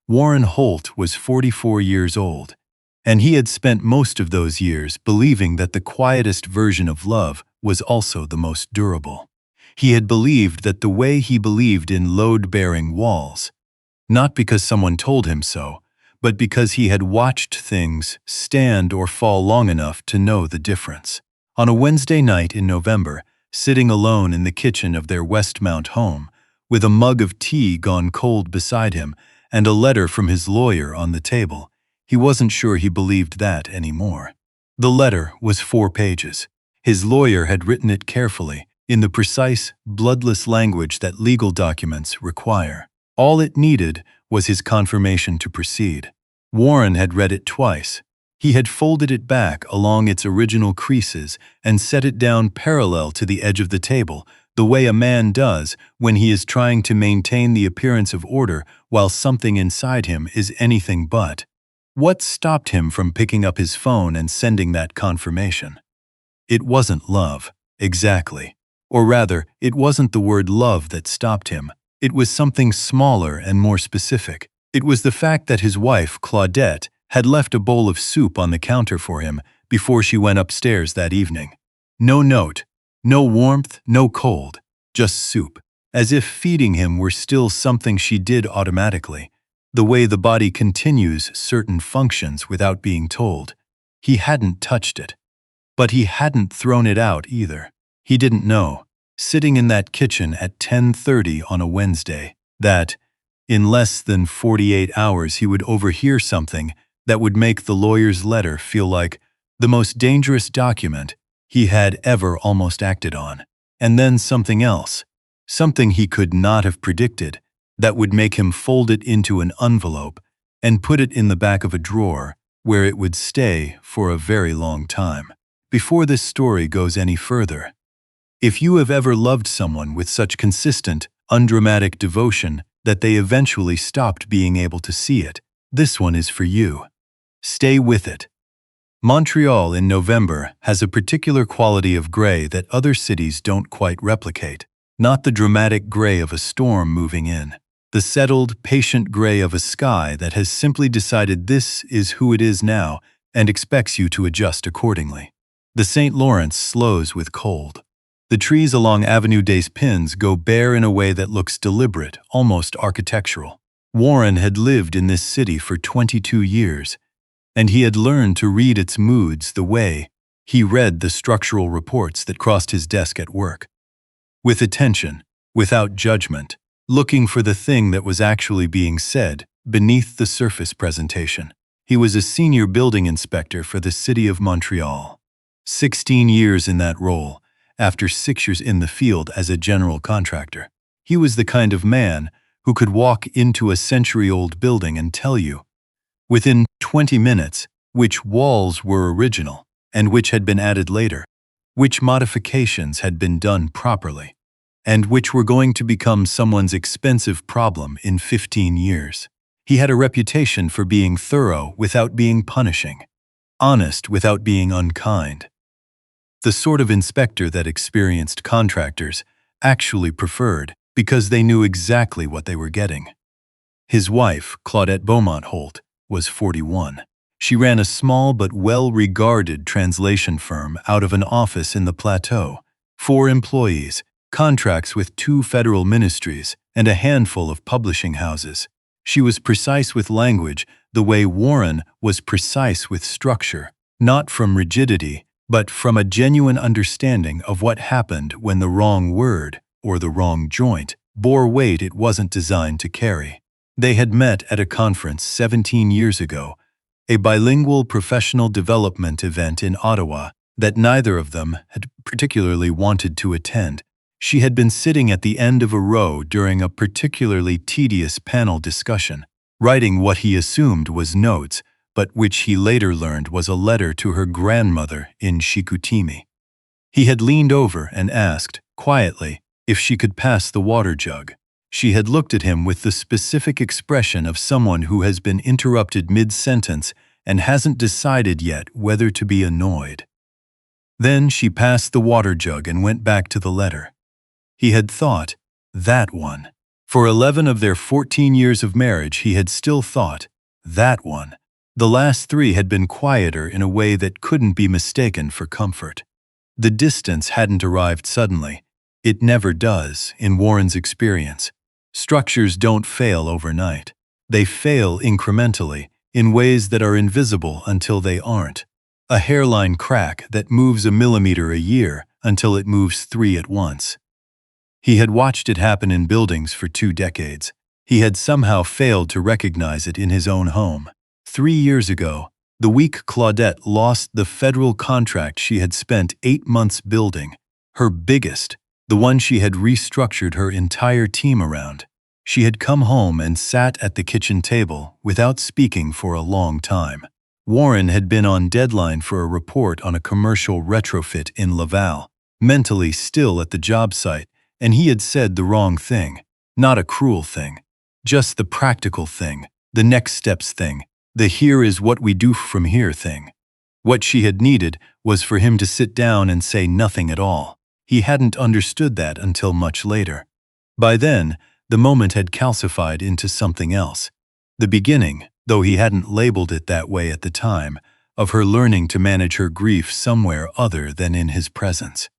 Warren Holt was 44 years old, and he had spent most of those years believing that the quietest version of love was also the most durable. He had believed that the way he believed in load-bearing walls, not because someone told him so, but because he had watched things stand or fall long enough to know the difference. On a Wednesday night in November, sitting alone in the kitchen of their Westmount home, with a mug of tea gone cold beside him and a letter from his lawyer on the table, he wasn't sure he believed that anymore. The letter was 4 pages. His lawyer had written it carefully, in the precise, bloodless language that legal documents require. All it needed was his confirmation to proceed. Warren had read it twice. He had folded it back along its original creases and set it down parallel to the edge of the table, the way a man does when he is trying to maintain the appearance of order while something inside him is anything but. What stopped him from picking up his phone and sending that confirmation? It wasn't love, exactly. Or rather, it wasn't the word love that stopped him. It was something smaller and more specific. It was the fact that his wife, Claudette, had left a bowl of soup on the counter for him before she went upstairs that evening. No note, no warmth, no cold, just soup, as if feeding him were still something she did automatically, the way the body continues certain functions without being told. He hadn't touched it. But he hadn't thrown it out either. He didn't know, sitting in that kitchen at 10:30 on a Wednesday, that, in less than 48 hours he would overhear something that would make the lawyer's letter feel like the most dangerous document he had ever almost acted on. And then something else, something he could not have predicted, that would make him fold it into an envelope and put it in the back of a drawer where it would stay for a very long time. Before this story goes any further, if you have ever loved someone with such consistent, undramatic devotion that they eventually stopped being able to see it, this one is for you. Stay with it. Montreal in November has a particular quality of gray that other cities don't quite replicate. Not the dramatic gray of a storm moving in. The settled, patient gray of a sky that has simply decided this is who it is now and expects you to adjust accordingly. The St. Lawrence slows with cold. The trees along Avenue des Pins go bare in a way that looks deliberate, almost architectural. Warren had lived in this city for 22 years, and he had learned to read its moods the way he read the structural reports that crossed his desk at work. With attention, without judgment, looking for the thing that was actually being said beneath the surface presentation. He was a senior building inspector for the city of Montreal. 16 years in that role, after 6 years in the field as a general contractor. He was the kind of man who could walk into a century-old building and tell you, within 20 minutes, which walls were original and which had been added later, which modifications had been done properly, and which were going to become someone's expensive problem in 15 years. He had a reputation for being thorough without being punishing, honest without being unkind. The sort of inspector that experienced contractors actually preferred because they knew exactly what they were getting. His wife, Claudette Beaumont Holt, was 41. She ran a small but well-regarded translation firm out of an office in the Plateau. 4 employees, contracts with 2 federal ministries, and a handful of publishing houses. She was precise with language the way Warren was precise with structure, not from rigidity, but from a genuine understanding of what happened when the wrong word, or the wrong joint, bore weight it wasn't designed to carry. They had met at a conference 17 years ago, a bilingual professional development event in Ottawa that neither of them had particularly wanted to attend. She had been sitting at the end of a row during a particularly tedious panel discussion, writing what he assumed was notes, but which he later learned was a letter to her grandmother in Chicoutimi. He had leaned over and asked, quietly, if she could pass the water jug. She had looked at him with the specific expression of someone who has been interrupted mid-sentence and hasn't decided yet whether to be annoyed. Then she passed the water jug and went back to the letter. He had thought, that one. For 11 of their 14 years of marriage, he had still thought, that one. The last 3 had been quieter in a way that couldn't be mistaken for comfort. The distance hadn't arrived suddenly. It never does, in Warren's experience. Structures don't fail overnight. They fail incrementally, in ways that are invisible until they aren't. A hairline crack that moves a millimeter a year until it moves 3 at once. He had watched it happen in buildings for 2 decades. He had somehow failed to recognize it in his own home. 3 years ago, the week Claudette lost the federal contract she had spent 8 months building, her biggest, the one she had restructured her entire team around. She had come home and sat at the kitchen table without speaking for a long time. Warren had been on deadline for a report on a commercial retrofit in Laval, mentally still at the job site, and he had said the wrong thing. Not a cruel thing. Just the practical thing, the next steps thing, the here is what we do from here thing. What she had needed was for him to sit down and say nothing at all. He hadn't understood that until much later. By then, the moment had calcified into something else. The beginning, though he hadn't labeled it that way at the time, of her learning to manage her grief somewhere other than in his presence.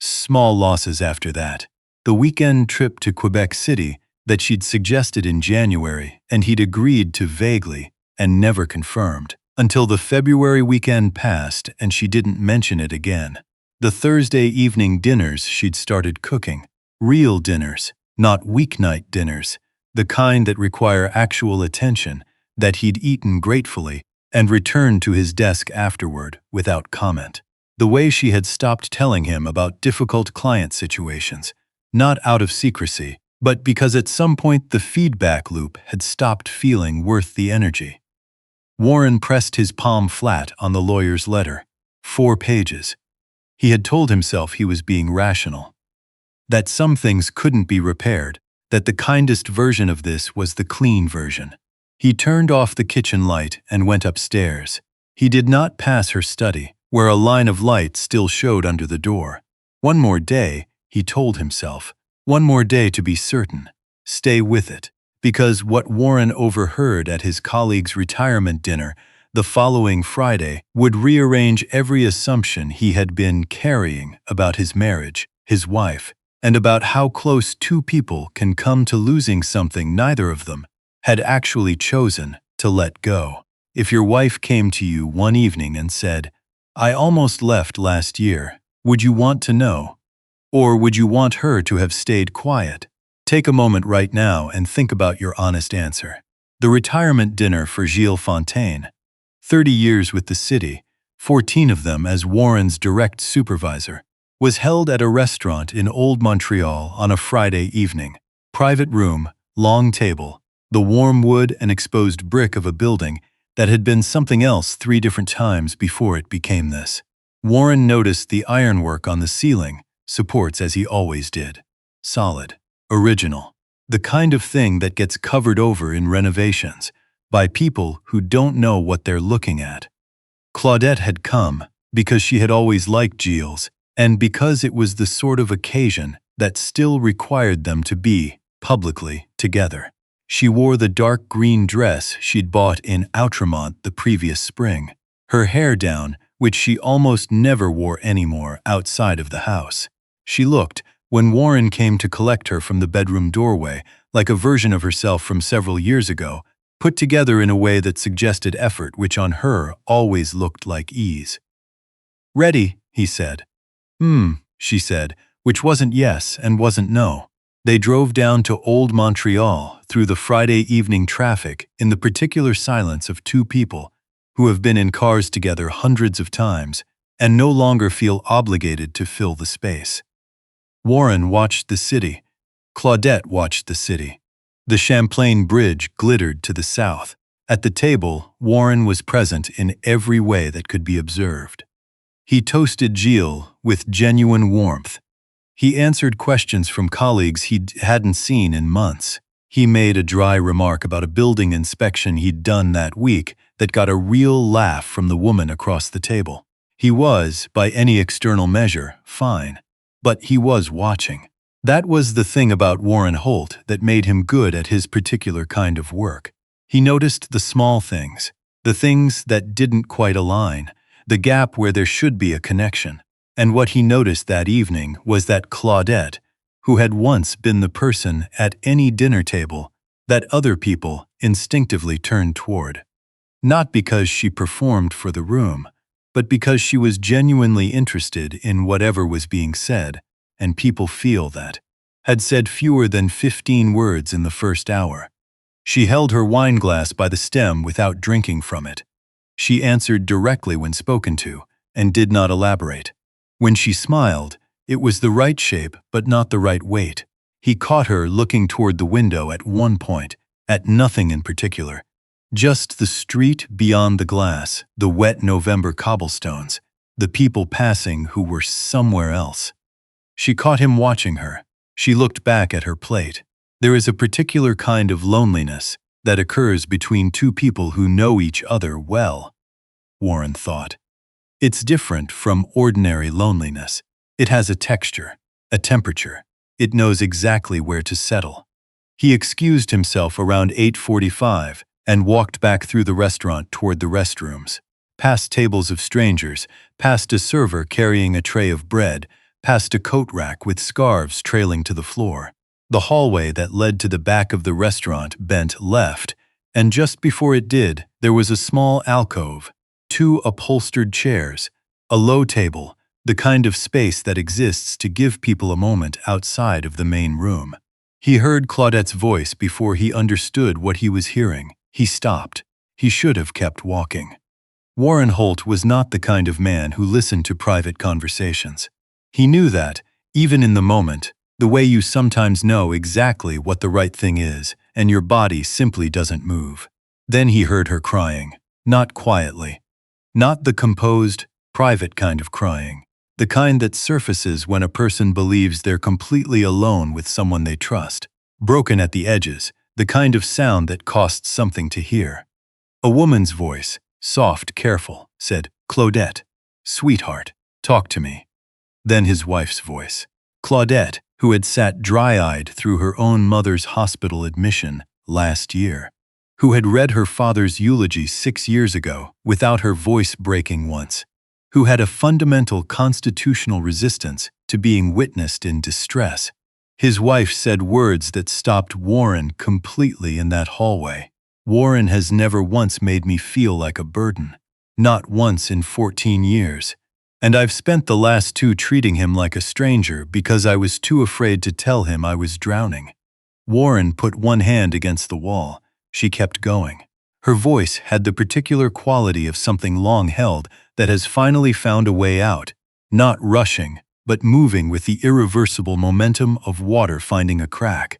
Small losses after that. The weekend trip to Quebec City that she'd suggested in January and he'd agreed to vaguely and never confirmed, until the February weekend passed and she didn't mention it again. The Thursday evening dinners she'd started cooking. Real dinners, not weeknight dinners, the kind that require actual attention, that he'd eaten gratefully and returned to his desk afterward without comment. The way she had stopped telling him about difficult client situations, not out of secrecy, but because at some point the feedback loop had stopped feeling worth the energy. Warren pressed his palm flat on the lawyer's letter. 4 pages. He had told himself he was being rational. That some things couldn't be repaired, that the kindest version of this was the clean version. He turned off the kitchen light and went upstairs. He did not pass her study, where a line of light still showed under the door. One more day, he told himself. One more day to be certain. Stay with it. Because what Warren overheard at his colleague's retirement dinner the following Friday would rearrange every assumption he had been carrying about his marriage, his wife, and about how close 2 people can come to losing something neither of them had actually chosen to let go. If your wife came to you one evening and said, "I almost left last year," would you want to know? Or would you want her to have stayed quiet? Take a moment right now and think about your honest answer. The retirement dinner for Gilles Fontaine. 30 years with the city, 14 of them as Warren's direct supervisor, was held at a restaurant in Old Montreal on a Friday evening. Private room, long table, the warm wood and exposed brick of a building that had been something else 3 different times before it became this. Warren noticed the ironwork on the ceiling, supports as he always did. Solid, original, the kind of thing that gets covered over in renovations by people who don't know what they're looking at. Claudette had come because she had always liked Gilles, and because it was the sort of occasion that still required them to be, publicly, together. She wore the dark green dress she'd bought in Outremont the previous spring, her hair down, which she almost never wore anymore outside of the house. She looked, when Warren came to collect her from the bedroom doorway, like a version of herself from several years ago, put together in a way that suggested effort which on her always looked like ease. "Ready," he said. She said, which wasn't yes and wasn't no. They drove down to Old Montreal through the Friday evening traffic in the particular silence of 2 people who have been in cars together hundreds of times and no longer feel obligated to fill the space. Warren watched the city. Claudette watched the city. The Champlain Bridge glittered to the south. At the table, Warren was present in every way that could be observed. He toasted Gilles with genuine warmth. He answered questions from colleagues he hadn't seen in months. He made a dry remark about a building inspection he'd done that week that got a real laugh from the woman across the table. He was, by any external measure, fine. But he was watching. That was the thing about Warren Holt that made him good at his particular kind of work. He noticed the small things, the things that didn't quite align, the gap where there should be a connection. And what he noticed that evening was that Claudette, who had once been the person at any dinner table that other people instinctively turned toward. Not because she performed for the room, but because she was genuinely interested in whatever was being said, and people feel that, had said fewer than 15 words in the first hour. She held her wine glass by the stem without drinking from it. She answered directly when spoken to, and did not elaborate. When she smiled, it was the right shape but not the right weight. He caught her looking toward the window at one point, at nothing in particular. Just the street beyond the glass, the wet November cobblestones, the people passing who were somewhere else. She caught him watching her. She looked back at her plate. There is a particular kind of loneliness that occurs between two people who know each other well, Warren thought. It's different from ordinary loneliness. It has a texture, a temperature. It knows exactly where to settle. He excused himself around 8:45 and walked back through the restaurant toward the restrooms, past tables of strangers, past a server carrying a tray of bread, past a coat rack with scarves trailing to the floor. The hallway that led to the back of the restaurant bent left, and just before it did, there was a small alcove, 2 upholstered chairs, a low table, the kind of space that exists to give people a moment outside of the main room. He heard Claudette's voice before he understood what he was hearing. He stopped. He should have kept walking. Warren Holt was not the kind of man who listened to private conversations. He knew that, even in the moment, the way you sometimes know exactly what the right thing is, and your body simply doesn't move. Then he heard her crying, not quietly. Not the composed, private kind of crying. The kind that surfaces when a person believes they're completely alone with someone they trust. Broken at the edges, the kind of sound that costs something to hear. A woman's voice, soft, careful, said, "Claudette, sweetheart, talk to me." Then his wife's voice. Claudette, who had sat dry-eyed through her own mother's hospital admission last year. Who had read her father's eulogy 6 years ago without her voice breaking once. Who had a fundamental constitutional resistance to being witnessed in distress. His wife said words that stopped Warren completely in that hallway. Warren has never once made me feel like a burden. Not once in 14 years. And I've spent the last 2 treating him like a stranger because I was too afraid to tell him I was drowning. Warren put one hand against the wall. She kept going. Her voice had the particular quality of something long held that has finally found a way out, not rushing, but moving with the irreversible momentum of water finding a crack.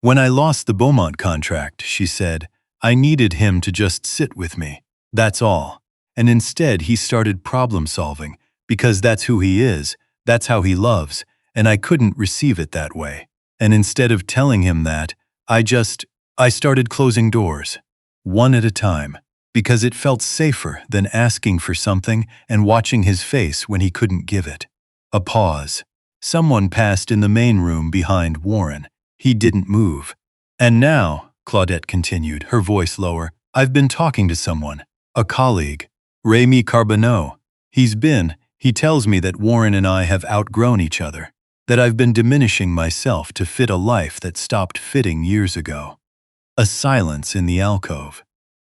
When I lost the Beaumont contract, she said, I needed him to just sit with me. That's all. And instead he started problem solving, because that's who he is, that's how he loves, and I couldn't receive it that way. And instead of telling him that, I started closing doors, one at a time, because it felt safer than asking for something and watching his face when he couldn't give it. A pause. Someone passed in the main room behind Warren. He didn't move. And now, Claudette continued, her voice lower, I've been talking to someone, a colleague, Rémi Carbonneau. He tells me that Warren and I have outgrown each other, that I've been diminishing myself to fit a life that stopped fitting years ago. A silence in the alcove.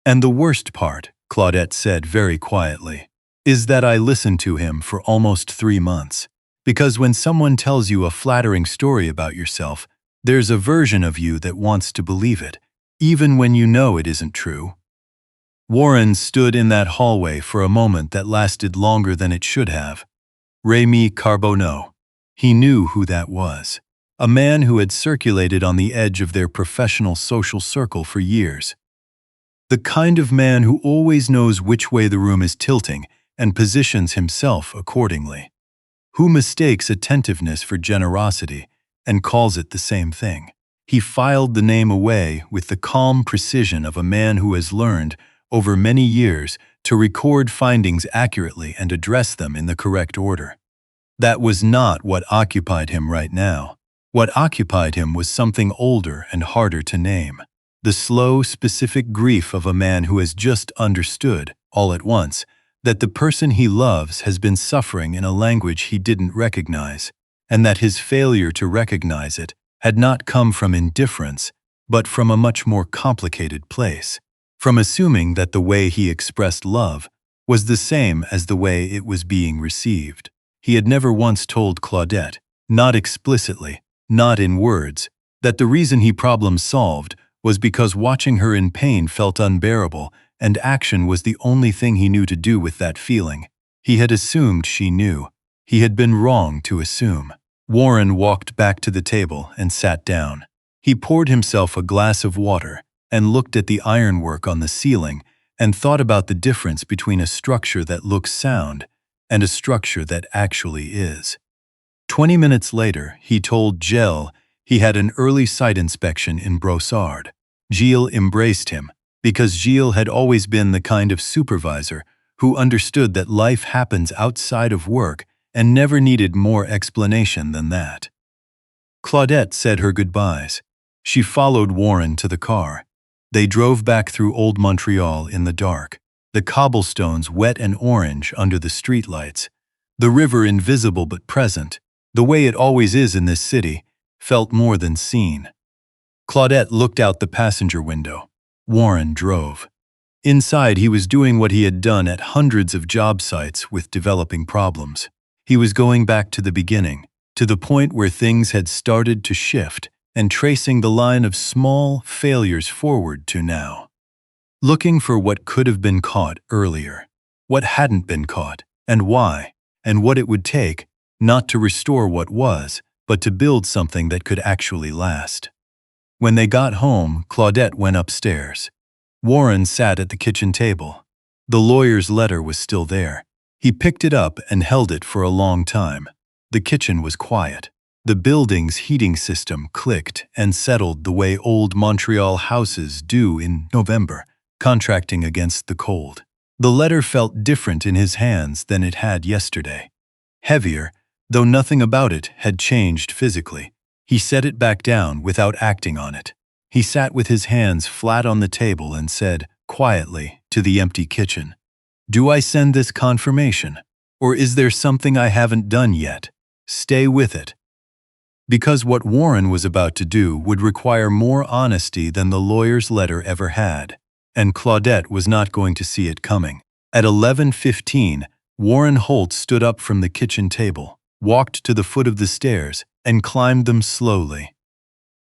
And the worst part, Claudette said very quietly, is that I listened to him for almost 3 months. Because when someone tells you a flattering story about yourself, there's a version of you that wants to believe it, even when you know it isn't true. Warren stood in that hallway for a moment that lasted longer than it should have. Rémi Carbonneau. He knew who that was. A man who had circulated on the edge of their professional social circle for years. The kind of man who always knows which way the room is tilting and positions himself accordingly. Who mistakes attentiveness for generosity and calls it the same thing. He filed the name away with the calm precision of a man who has learned, over many years, to record findings accurately and address them in the correct order. That was not what occupied him right now. What occupied him was something older and harder to name. The slow, specific grief of a man who has just understood, all at once, that the person he loves has been suffering in a language he didn't recognize, and that his failure to recognize it had not come from indifference, but from a much more complicated place, from assuming that the way he expressed love was the same as the way it was being received. He had never once told Claudette, not explicitly, not in words, that the reason he problem-solved was because watching her in pain felt unbearable, and action was the only thing he knew to do with that feeling. He had assumed she knew. He had been wrong to assume. Warren walked back to the table and sat down. He poured himself a glass of water and looked at the ironwork on the ceiling and thought about the difference between a structure that looks sound and a structure that actually is. 20 minutes later, he told Gilles he had an early site inspection in Brossard. Gilles embraced him, because Gilles had always been the kind of supervisor who understood that life happens outside of work and never needed more explanation than that. Claudette said her goodbyes. She followed Warren to the car. They drove back through Old Montreal in the dark, the cobblestones wet and orange under the streetlights, the river invisible but present, the way it always is in this city, felt more than seen. Claudette looked out the passenger window. Warren drove. Inside, he was doing what he had done at hundreds of job sites with developing problems. He was going back to the beginning, to the point where things had started to shift, and tracing the line of small failures forward to now. Looking for what could have been caught earlier, what hadn't been caught, and why, and what it would take, not to restore what was, but to build something that could actually last. When they got home, Claudette went upstairs. Warren sat at the kitchen table. The lawyer's letter was still there. He picked it up and held it for a long time. The kitchen was quiet. The building's heating system clicked and settled the way old Montreal houses do in November, contracting against the cold. The letter felt different in his hands than it had yesterday. Heavier, though nothing about it had changed physically. He set it back down without acting on it. He sat with his hands flat on the table and said, quietly, to the empty kitchen, "Do I send this confirmation? Or is there something I haven't done yet? Stay with it." Because what Warren was about to do would require more honesty than the lawyer's letter ever had, and Claudette was not going to see it coming. At 11:15, Warren Holt stood up from the kitchen table, walked to the foot of the stairs, and climbed them slowly.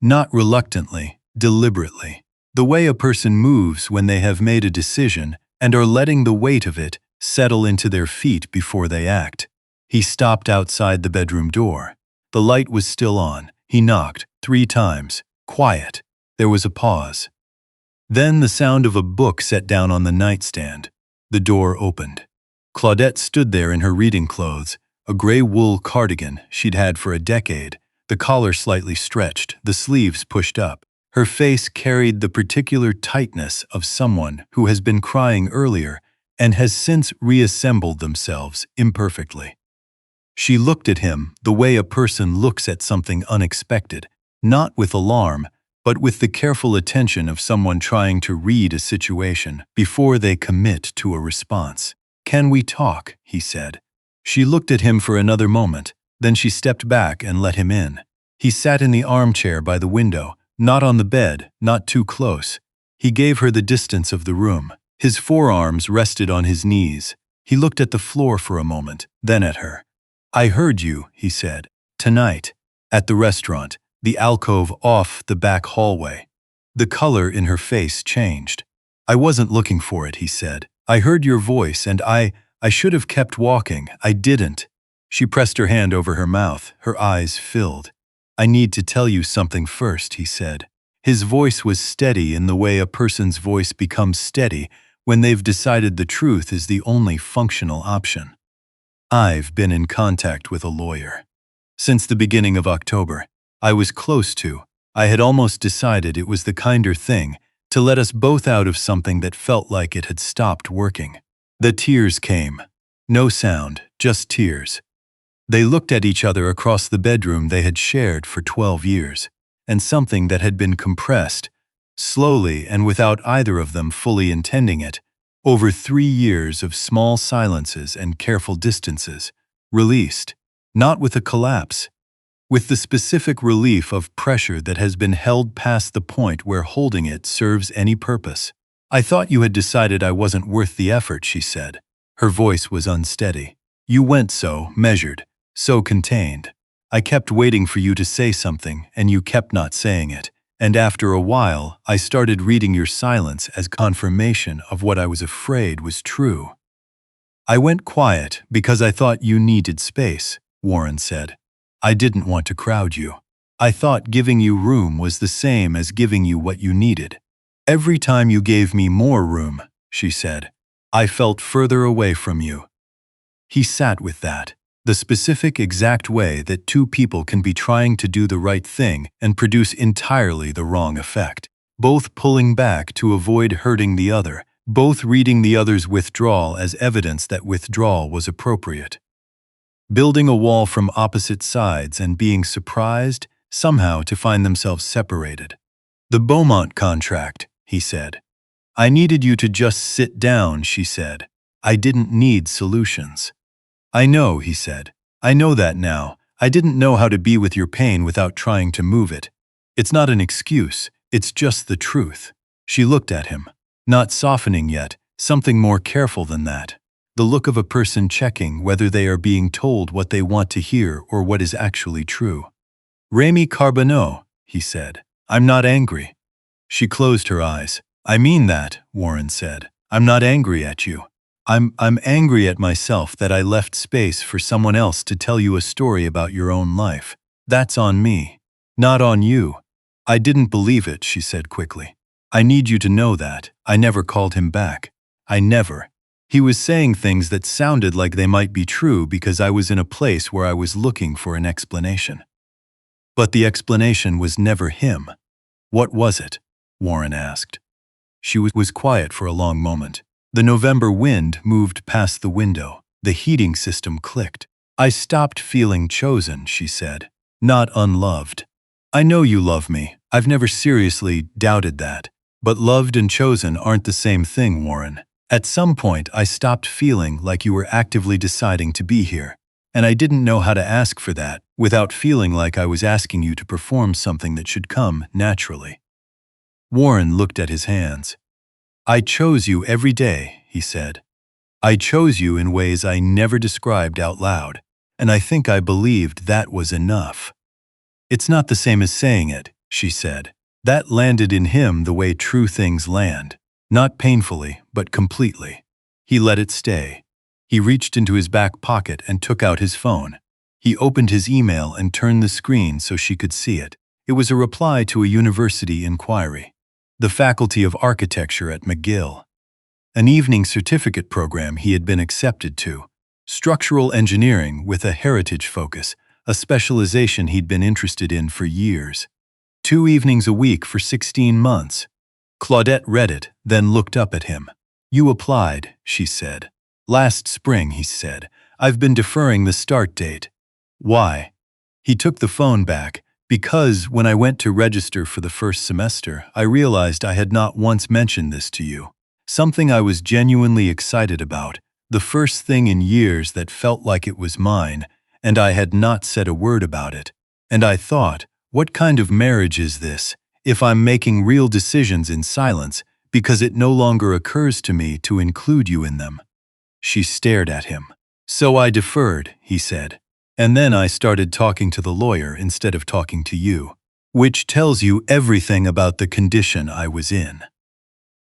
Not reluctantly, deliberately. The way a person moves when they have made a decision and are letting the weight of it settle into their feet before they act. He stopped outside the bedroom door. The light was still on. He knocked 3 times. Quiet. There was a pause. Then the sound of a book set down on the nightstand. The door opened. Claudette stood there in her reading clothes, a gray wool cardigan she'd had for a decade, the collar slightly stretched, the sleeves pushed up. Her face carried the particular tightness of someone who has been crying earlier and has since reassembled themselves imperfectly. She looked at him the way a person looks at something unexpected, not with alarm, but with the careful attention of someone trying to read a situation before they commit to a response. "Can we talk?" he said. She looked at him for another moment, then she stepped back and let him in. He sat in the armchair by the window, not on the bed, not too close. He gave her the distance of the room. His forearms rested on his knees. He looked at the floor for a moment, then at her. "I heard you," he said. "Tonight. At the restaurant. The alcove off the back hallway." The color in her face changed. "I wasn't looking for it," he said. "I heard your voice and I should have kept walking. I didn't." She pressed her hand over her mouth, her eyes filled. "I need to tell you something first," he said. His voice was steady in the way a person's voice becomes steady when they've decided the truth is the only functional option. "I've been in contact with a lawyer. Since the beginning of October. I was close to. I had almost decided it was the kinder thing to let us both out of something that felt like it had stopped working." The tears came. No sound, just tears. They looked at each other across the bedroom they had shared for 12 years, and something that had been compressed, slowly and without either of them fully intending it, over 3 years of small silences and careful distances, released, not with a collapse, with the specific relief of pressure that has been held past the point where holding it serves any purpose. "I thought you had decided I wasn't worth the effort," she said. Her voice was unsteady. "You went so measured, so contained. I kept waiting for you to say something, and you kept not saying it. And after a while, I started reading your silence as confirmation of what I was afraid was true." "I went quiet because I thought you needed space," Warren said. "I didn't want to crowd you. I thought giving you room was the same as giving you what you needed. Every time you gave me more room," she said, "I felt further away from you." He sat with that, the specific exact way that two people can be trying to do the right thing and produce entirely the wrong effect, both pulling back to avoid hurting the other, both reading the other's withdrawal as evidence that withdrawal was appropriate. Building a wall from opposite sides and being surprised, somehow, to find themselves separated. "The Beaumont contract," he said. "I needed you to just sit down," she said. "I didn't need solutions." "I know," he said. "I know that now. I didn't know how to be with your pain without trying to move it. It's not an excuse, it's just the truth." She looked at him, not softening yet, something more careful than that. The look of a person checking whether they are being told what they want to hear or what is actually true. "Rémi Carbonneau," he said. "I'm not angry." She closed her eyes. "I mean that," Warren said. "I'm not angry at you. I'm angry at myself that I left space for someone else to tell you a story about your own life. That's on me, not on you." "I didn't believe it," she said quickly. "I need you to know that. I never called him back. I never. He was saying things that sounded like they might be true because I was in a place where I was looking for an explanation. But the explanation was never him." "What was it?" Warren asked. She was quiet for a long moment. The November wind moved past the window. The heating system clicked. "I stopped feeling chosen," she said. "Not unloved. I know you love me. I've never seriously doubted that. But loved and chosen aren't the same thing, Warren. At some point, I stopped feeling like you were actively deciding to be here. And I didn't know how to ask for that without feeling like I was asking you to perform something that should come naturally." Warren looked at his hands. "I chose you every day," he said. "I chose you in ways I never described out loud, and I think I believed that was enough." "It's not the same as saying it," she said. "That landed in him the way true things land, not painfully, but completely." He let it stay. He reached into his back pocket and took out his phone. He opened his email and turned the screen so she could see it. It was a reply to a university inquiry. The Faculty of Architecture at McGill. An evening certificate program he had been accepted to. Structural engineering with a heritage focus, a specialization he'd been interested in for years. 2 evenings a week for 16 months. Claudette read it, then looked up at him. "You applied," she said. "Last spring," he said. "I've been deferring the start date." "Why?" He took the phone back. "Because when I went to register for the first semester, I realized I had not once mentioned this to you. Something I was genuinely excited about, the first thing in years that felt like it was mine, and I had not said a word about it. And I thought, what kind of marriage is this, if I'm making real decisions in silence because it no longer occurs to me to include you in them?" She stared at him. "So I deferred," he said. "And then I started talking to the lawyer instead of talking to you, which tells you everything about the condition I was in."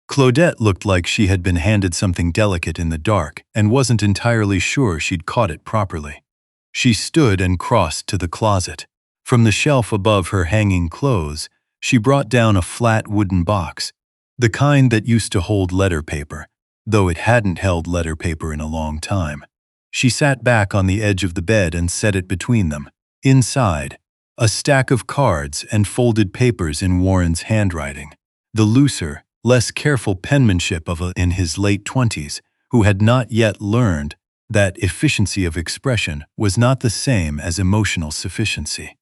Claudette looked like she had been handed something delicate in the dark and wasn't entirely sure she'd caught it properly. She stood and crossed to the closet. From the shelf above her hanging clothes, she brought down a flat wooden box, the kind that used to hold letter paper, though it hadn't held letter paper in a long time. She sat back on the edge of the bed and set it between them. Inside, a stack of cards and folded papers in Warren's handwriting, the looser, less careful penmanship of a in his late 20s, who had not yet learned that efficiency of expression was not the same as emotional sufficiency.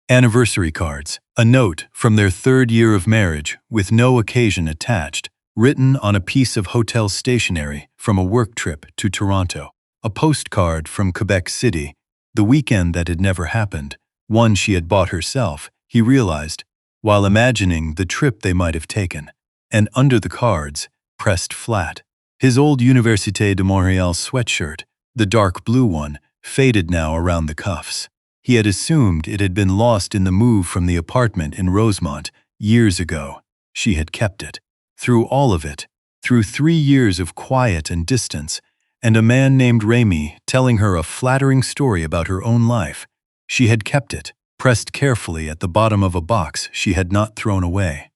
Anniversary cards, a note from their 3rd year of marriage with no occasion attached, written on a piece of hotel stationery from a work trip to Toronto. A postcard from Quebec City, the weekend that had never happened, one she had bought herself, he realized, while imagining the trip they might have taken. And under the cards, pressed flat, his old Université de Montréal sweatshirt, the dark blue one, faded now around the cuffs. He had assumed it had been lost in the move from the apartment in Rosemont years ago. She had kept it. Through all of it, through 3 years of quiet and distance, and a man named Remy telling her a flattering story about her own life, she had kept it, pressed carefully at the bottom of a box she had not thrown away.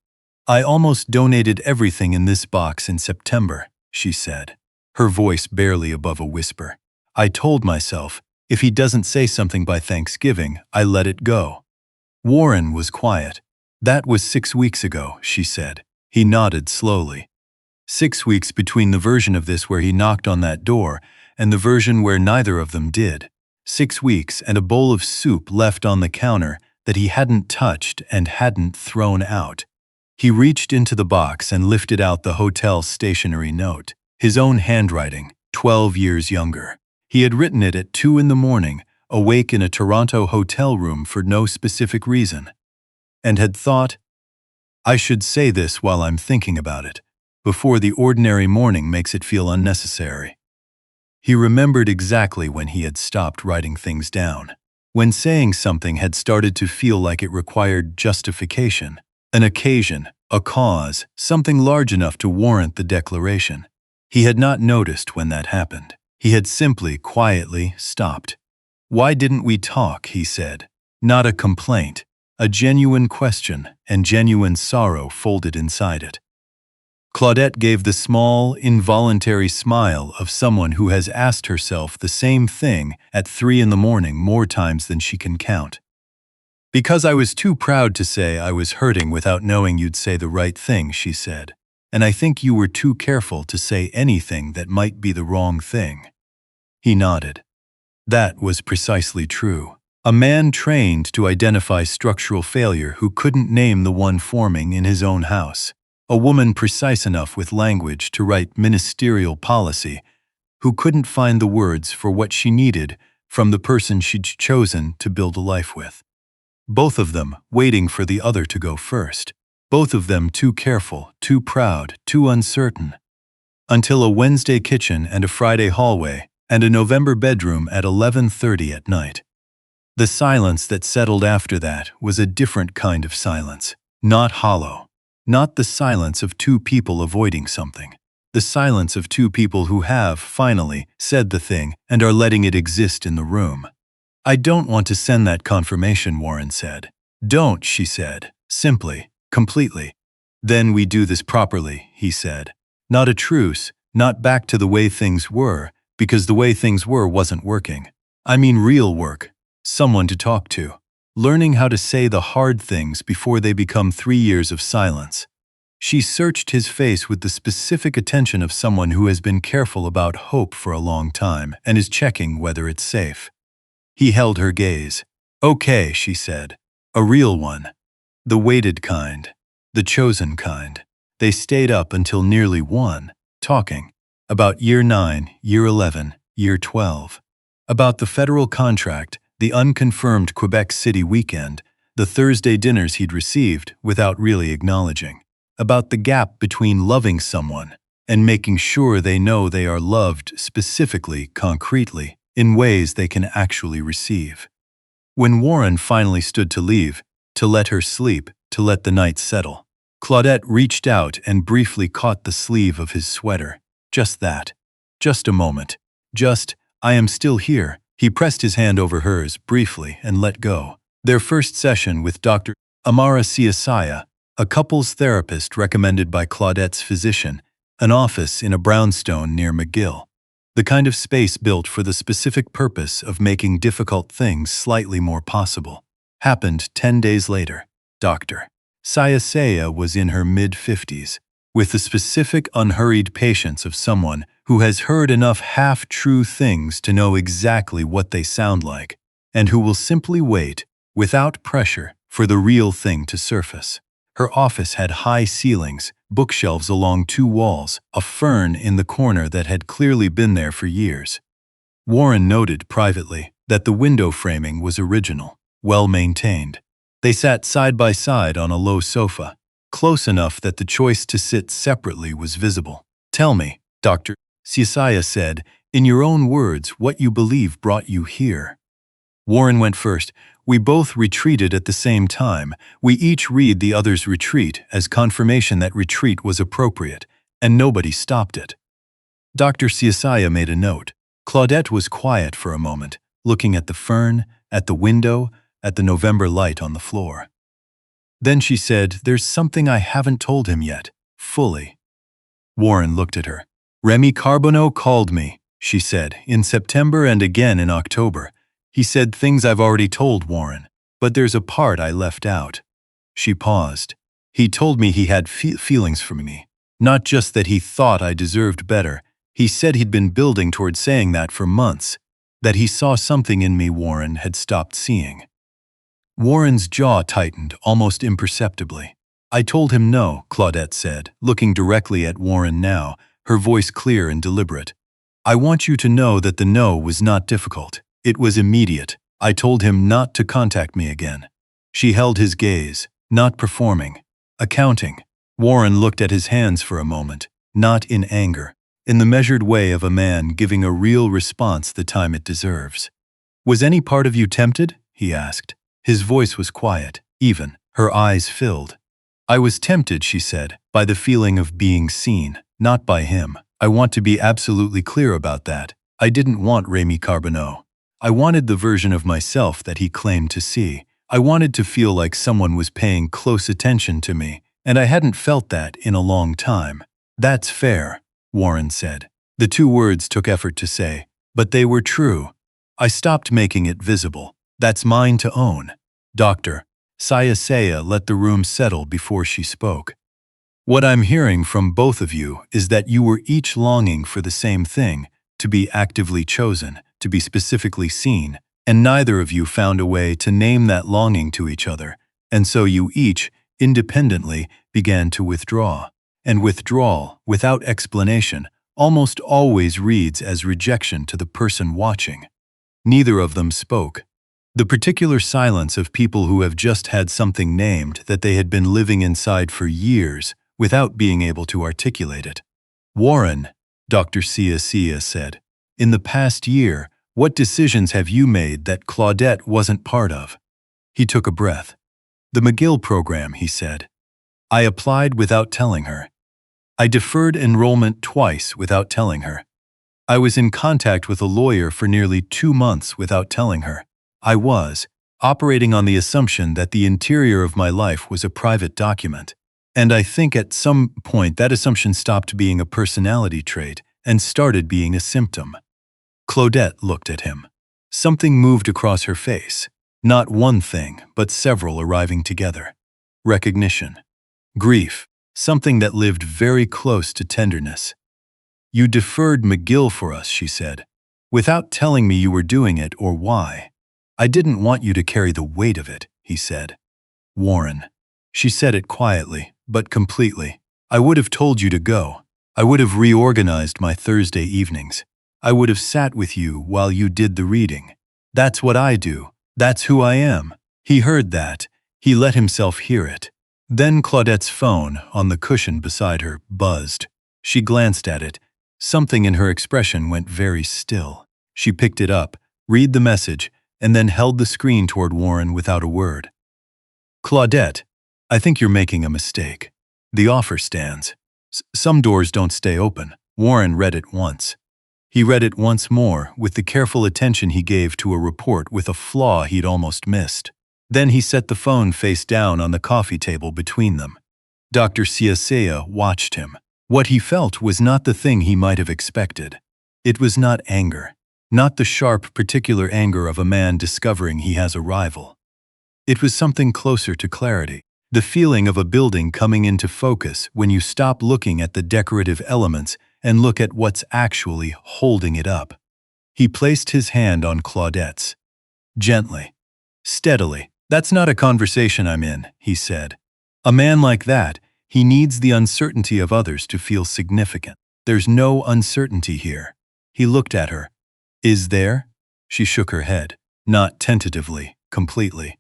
"I almost donated everything in this box in September," she said, her voice barely above a whisper. "I told myself, if he doesn't say something by Thanksgiving, I let it go." Warren was quiet. "That was 6 weeks ago," she said. He nodded slowly. 6 weeks between the version of this where he knocked on that door and the version where neither of them did. 6 weeks and a bowl of soup left on the counter that he hadn't touched and hadn't thrown out. He reached into the box and lifted out the hotel stationery note. His own handwriting, 12 years younger. He had written it at 2 in the morning, awake in a Toronto hotel room for no specific reason. And had thought, "I should say this while I'm thinking about it, before the ordinary morning makes it feel unnecessary." He remembered exactly when he had stopped writing things down, when saying something had started to feel like it required justification, an occasion, a cause, something large enough to warrant the declaration. He had not noticed when that happened. He had simply, quietly stopped. "Why didn't we talk?" he said. Not a complaint, a genuine question and genuine sorrow folded inside it. Claudette gave the small, involuntary smile of someone who has asked herself the same thing at 3 in the morning more times than she can count. "Because I was too proud to say I was hurting without knowing you'd say the right thing," she said. "And I think you were too careful to say anything that might be the wrong thing." He nodded. That was precisely true. A man trained to identify structural failure who couldn't name the one forming in his own house. A woman precise enough with language to write ministerial policy, who couldn't find the words for what she needed from the person she'd chosen to build a life with. Both of them waiting for the other to go first. Both of them too careful, too proud, too uncertain. Until a Wednesday kitchen and a Friday hallway, and a November bedroom at 11:30 at night. The silence that settled after that was a different kind of silence, not hollow. Not the silence of two people avoiding something. The silence of two people who have, finally, said the thing and are letting it exist in the room. "I don't want to send that confirmation," Warren said. "Don't," she said, simply, completely. "Then we do this properly," he said. "Not a truce, not back to the way things were, because the way things were wasn't working. I mean real work, someone to talk to. Learning how to say the hard things before they become 3 years of silence." She searched his face with the specific attention of someone who has been careful about hope for a long time and is checking whether it's safe. He held her gaze. "Okay," she said. "A real one. The weighted kind. The chosen kind." They stayed up until nearly 1, talking. About year 9, year 11, year 12. About the federal contract, the unconfirmed Quebec City weekend, the Thursday dinners he'd received without really acknowledging. About the gap between loving someone and making sure they know they are loved specifically, concretely, in ways they can actually receive. When Warren finally stood to leave, to let her sleep, to let the night settle, Claudette reached out and briefly caught the sleeve of his sweater. Just that. Just a moment. Just, "I am still here." He pressed his hand over hers briefly and let go. Their first session with Dr. Amara Siasaya, a couples therapist recommended by Claudette's physician, an office in a brownstone near McGill. The kind of space built for the specific purpose of making difficult things slightly more possible. Happened 10 days later. Dr. Siasaya was in her mid-50s. with the specific, unhurried patience of someone who has heard enough half-true things to know exactly what they sound like, and who will simply wait, without pressure, for the real thing to surface. Her office had high ceilings, bookshelves along 2 walls, a fern in the corner that had clearly been there for years. Warren noted privately that the window framing was original, well-maintained. They sat side by side on a low sofa, close enough that the choice to sit separately was visible. "Tell me," Dr. Siasaya said, "in your own words, what you believe brought you here." Warren went first. "We both retreated at the same time. We each read the other's retreat as confirmation that retreat was appropriate, and nobody stopped it." Dr. Siasaya made a note. Claudette was quiet for a moment, looking at the fern, at the window, at the November light on the floor. Then she said, "There's something I haven't told him yet, fully." Warren looked at her. "Remy Carbonneau called me," she said, "in September and again in October. He said things I've already told Warren, but there's a part I left out." She paused. "He told me he had feelings for me. Not just that he thought I deserved better. He said he'd been building toward saying that for months, that he saw something in me Warren had stopped seeing." Warren's jaw tightened almost imperceptibly. "I told him no," Claudette said, looking directly at Warren now, her voice clear and deliberate. "I want you to know that the no was not difficult. It was immediate. I told him not to contact me again." She held his gaze, not performing, accounting. Warren looked at his hands for a moment, not in anger, in the measured way of a man giving a real response the time it deserves. "Was any part of you tempted?" he asked. His voice was quiet, even. Her eyes filled. "I was tempted," she said, "by the feeling of being seen, not by him. I want to be absolutely clear about that. I didn't want Remy Carbonneau. I wanted the version of myself that he claimed to see. I wanted to feel like someone was paying close attention to me, and I hadn't felt that in a long time." "That's fair," Warren said. The 2 words took effort to say, but they were true. "I stopped making it visible. That's mine to own." Dr. Siasaya let the room settle before she spoke. "What I'm hearing from both of you is that you were each longing for the same thing, to be actively chosen, to be specifically seen, and neither of you found a way to name that longing to each other, and so you each, independently, began to withdraw. And withdrawal, without explanation, almost always reads as rejection to the person watching." Neither of them spoke. The particular silence of people who have just had something named that they had been living inside for years without being able to articulate it. "Warren," Dr. Siasaya said, "in the past year, what decisions have you made that Claudette wasn't part of?" He took a breath. "The McGill program," he said. "I applied without telling her. I deferred enrollment twice without telling her. I was in contact with a lawyer for nearly 2 months without telling her. I was operating on the assumption that the interior of my life was a private document. And I think at some point that assumption stopped being a personality trait and started being a symptom." Claudette looked at him. Something moved across her face. Not one thing, but several arriving together. Recognition. Grief. Something that lived very close to tenderness. "You deferred McGill for us," she said, "without telling me you were doing it or why. I didn't want you to carry the weight of it," he said. "Warren." She said it quietly, but completely. "I would have told you to go. I would have reorganized my Thursday evenings. I would have sat with you while you did the reading. That's what I do. That's who I am." He heard that. He let himself hear it. Then Claudette's phone, on the cushion beside her, buzzed. She glanced at it. Something in her expression went very still. She picked it up, read the message, and then held the screen toward Warren without a word. "Claudette, I think you're making a mistake. The offer stands. Some doors don't stay open." Warren read it once. He read it once more with the careful attention he gave to a report with a flaw he'd almost missed. Then he set the phone face down on the coffee table between them. Dr. Siasaya watched him. What he felt was not the thing he might have expected. It was not anger, not the sharp, particular anger of a man discovering he has a rival. It was something closer to clarity. The feeling of a building coming into focus when you stop looking at the decorative elements and look at what's actually holding it up. He placed his hand on Claudette's. Gently. Steadily. "That's not a conversation I'm in," he said. "A man like that, he needs the uncertainty of others to feel significant. There's no uncertainty here." He looked at her. "Is there?" She shook her head. "Not tentatively, completely."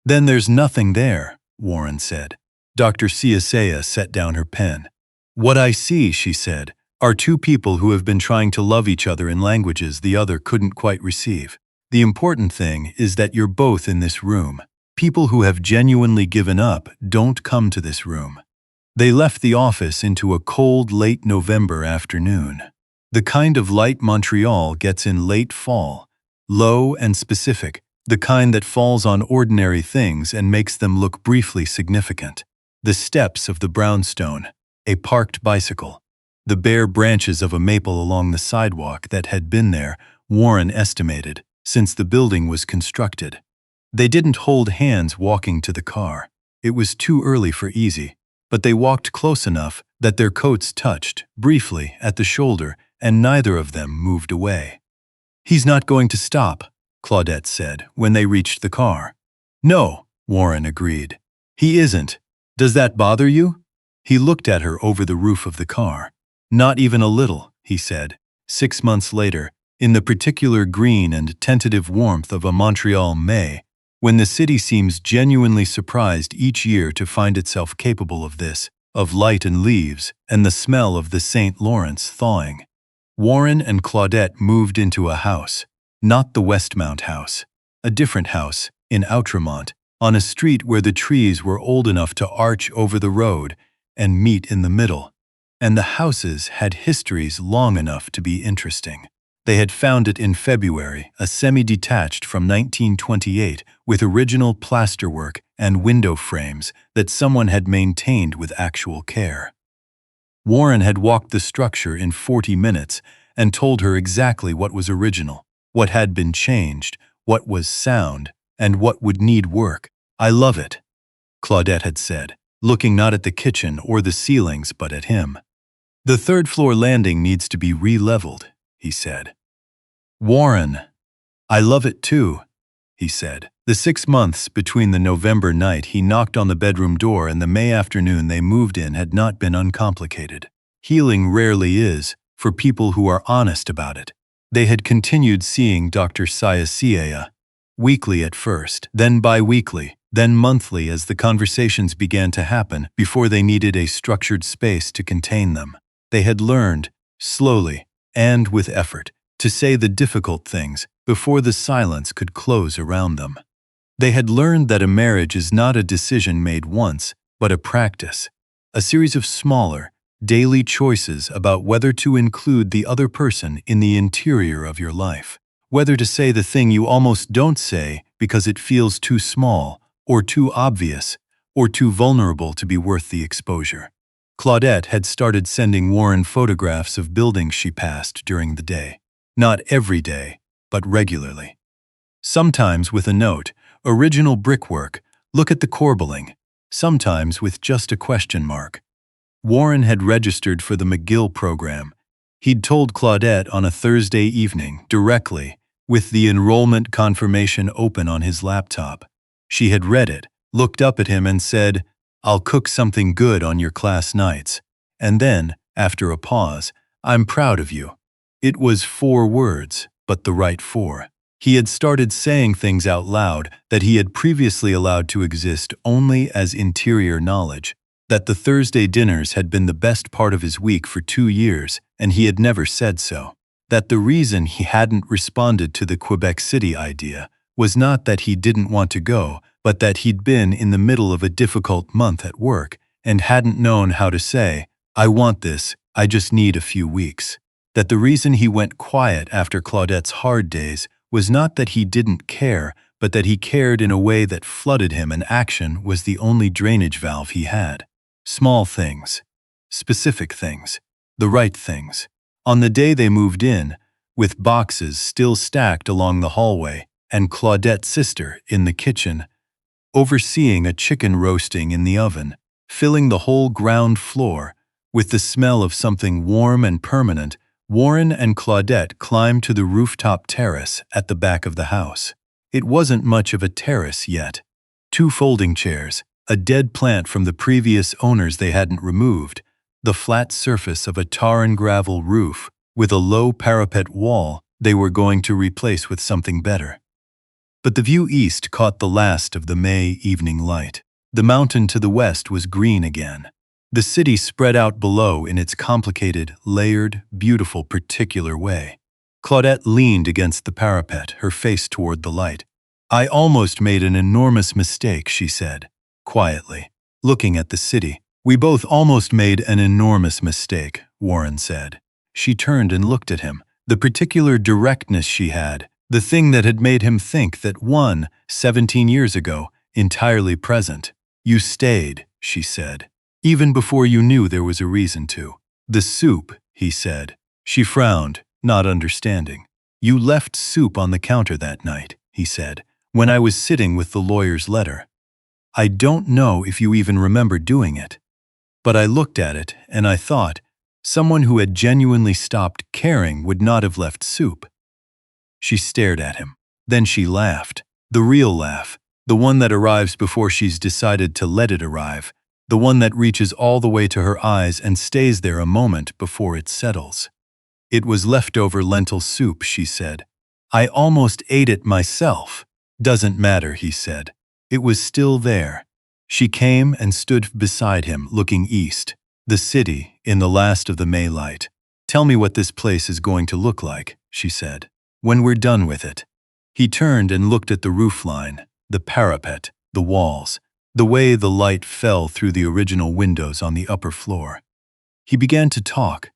"Then there's nothing there," Warren said. Dr. Ciacea set down her pen. "What I see," she said, "are two people who have been trying to love each other in languages the other couldn't quite receive. The important thing is that you're both in this room. People who have genuinely given up don't come to this room." They left the office into a cold, late November afternoon. The kind of light Montreal gets in late fall, low and specific, the kind that falls on ordinary things and makes them look briefly significant. The steps of the brownstone, a parked bicycle, the bare branches of a maple along the sidewalk that had been there, Warren estimated, since the building was constructed. They didn't hold hands walking to the car. It was too early for easy, but they walked close enough that their coats touched, briefly, at the shoulder, and neither of them moved away. "He's not going to stop," Claudette said when they reached the car. "No," Warren agreed. "He isn't. Does that bother you?" He looked at her over the roof of the car. "Not even a little," he said. 6 months later, in the particular green and tentative warmth of a Montreal May, when the city seems genuinely surprised each year to find itself capable of this, of light and leaves, and the smell of the St. Lawrence thawing. Warren and Claudette moved into a house, not the Westmount house, a different house, in Outremont, on a street where the trees were old enough to arch over the road and meet in the middle, and the houses had histories long enough to be interesting. They had found it in February, a semi-detached from 1928 with original plasterwork and window frames that someone had maintained with actual care. Warren had walked the structure in 40 minutes and told her exactly what was original, what had been changed, what was sound, and what would need work. "I love it," Claudette had said, looking not at the kitchen or the ceilings but at him. "The third-floor landing needs to be re-leveled," he said. "Warren, I love it too," he said. The 6 months between the November night he knocked on the bedroom door and the May afternoon they moved in had not been uncomplicated. Healing rarely is, for people who are honest about it. They had continued seeing Dr. Ciacea, weekly at first, then bi-weekly, then monthly as the conversations began to happen before they needed a structured space to contain them. They had learned, slowly and with effort, to say the difficult things before the silence could close around them. They had learned that a marriage is not a decision made once, but a practice, a series of smaller, daily choices about whether to include the other person in the interior of your life, whether to say the thing you almost don't say because it feels too small, or too obvious, or too vulnerable to be worth the exposure. Claudette had started sending Warren photographs of buildings she passed during the day. Not every day, but regularly. Sometimes with a note, "Original brickwork, look at the corbelling," sometimes with just a question mark. Warren had registered for the McGill program. He'd told Claudette on a Thursday evening, directly, with the enrollment confirmation open on his laptop. She had read it, looked up at him and said, "I'll cook something good on your class nights." And then, after a pause, "I'm proud of you." It was 4 words, but the right 4. He had started saying things out loud that he had previously allowed to exist only as interior knowledge, that the Thursday dinners had been the best part of his week for 2 years, and he had never said so. That the reason he hadn't responded to the Quebec City idea was not that he didn't want to go, but that he'd been in the middle of a difficult month at work and hadn't known how to say, "I want this, I just need a few weeks." That the reason he went quiet after Claudette's hard days was not that he didn't care, but that he cared in a way that flooded him and action was the only drainage valve he had. Small things. Specific things. The right things. On the day they moved in, with boxes still stacked along the hallway and Claudette's sister in the kitchen, overseeing a chicken roasting in the oven, filling the whole ground floor with the smell of something warm and permanent. Warren and Claudette climbed to the rooftop terrace at the back of the house. It wasn't much of a terrace yet. 2 folding chairs, a dead plant from the previous owners they hadn't removed, the flat surface of a tar and gravel roof with a low parapet wall they were going to replace with something better. But the view east caught the last of the May evening light. The mountain to the west was green again. The city spread out below in its complicated, layered, beautiful, particular way. Claudette leaned against the parapet, her face toward the light. "I almost made an enormous mistake," she said, quietly, looking at the city. "We both almost made an enormous mistake," Warren said. She turned and looked at him. The particular directness she had, the thing that had made him think that 17 years ago, entirely present. "You stayed," she said, "even before you knew there was a reason to." "The soup," he said. She frowned, not understanding. "You left soup on the counter that night," he said, "when I was sitting with the lawyer's letter. I don't know if you even remember doing it. But I looked at it and I thought, someone who had genuinely stopped caring would not have left soup." She stared at him. Then she laughed. The real laugh. The one that arrives before she's decided to let it arrive. The one that reaches all the way to her eyes and stays there a moment before it settles. "It was leftover lentil soup," she said. "I almost ate it myself." "Doesn't matter," he said. "It was still there." She came and stood beside him, looking east. The city, in the last of the May light. "Tell me what this place is going to look like," she said, "when we're done with it." He turned and looked at the roofline, the parapet, the walls, the way the light fell through the original windows on the upper floor. He began to talk.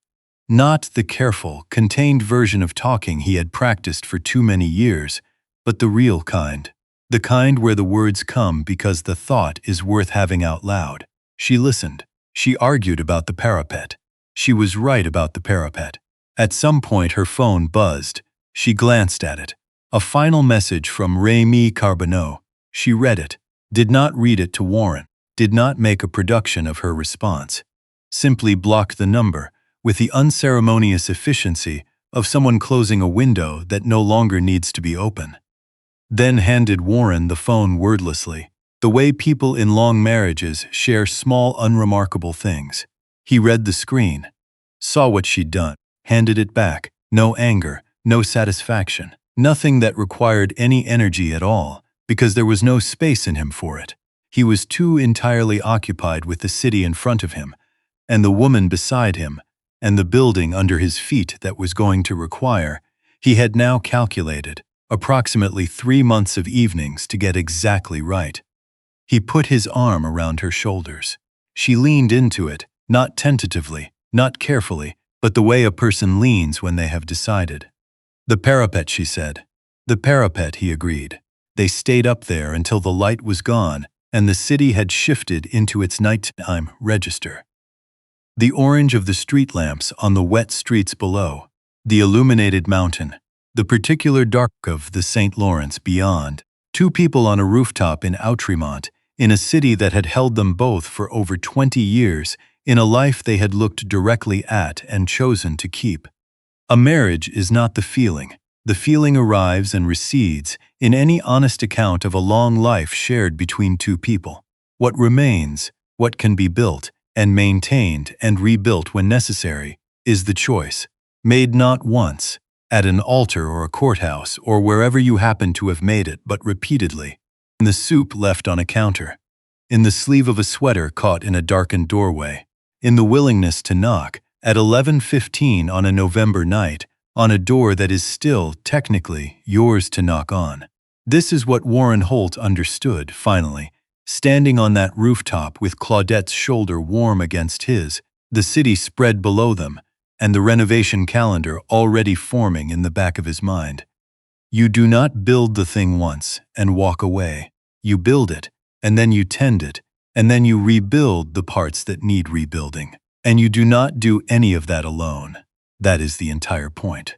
Not the careful, contained version of talking he had practiced for too many years, but the real kind. The kind where the words come because the thought is worth having out loud. She listened. She argued about the parapet. She was right about the parapet. At some point her phone buzzed. She glanced at it. A final message from Rémi Carbonneau. She read it. Did not read it to Warren. Did not make a production of her response. Simply blocked the number with the unceremonious efficiency of someone closing a window that no longer needs to be open. Then handed Warren the phone wordlessly, the way people in long marriages share small, unremarkable things. He read the screen, saw what she'd done, handed it back. No anger, no satisfaction, nothing that required any energy at all, because there was no space in him for it. He was too entirely occupied with the city in front of him, and the woman beside him, and the building under his feet that was going to require, he had now calculated, approximately 3 months of evenings to get exactly right. He put his arm around her shoulders. She leaned into it, not tentatively, not carefully, but the way a person leans when they have decided. "The parapet," she said. "The parapet," he agreed. They stayed up there until the light was gone and the city had shifted into its nighttime register. The orange of the street lamps on the wet streets below, the illuminated mountain, the particular dark of the St. Lawrence beyond, 2 people on a rooftop in Outremont, in a city that had held them both for over 20 years, in a life they had looked directly at and chosen to keep. A marriage is not the feeling. The feeling arrives and recedes in any honest account of a long life shared between 2 people. What remains, what can be built and maintained and rebuilt when necessary, is the choice, made not once, at an altar or a courthouse or wherever you happen to have made it, but repeatedly. In the soup left on a counter, in the sleeve of a sweater caught in a darkened doorway, in the willingness to knock at 11:15 on a November night on a door that is still, technically, yours to knock on. This is what Warren Holt understood, finally, standing on that rooftop with Claudette's shoulder warm against his, the city spread below them, and the renovation calendar already forming in the back of his mind. You do not build the thing once and walk away. You build it, and then you tend it, and then you rebuild the parts that need rebuilding. And you do not do any of that alone. That is the entire point.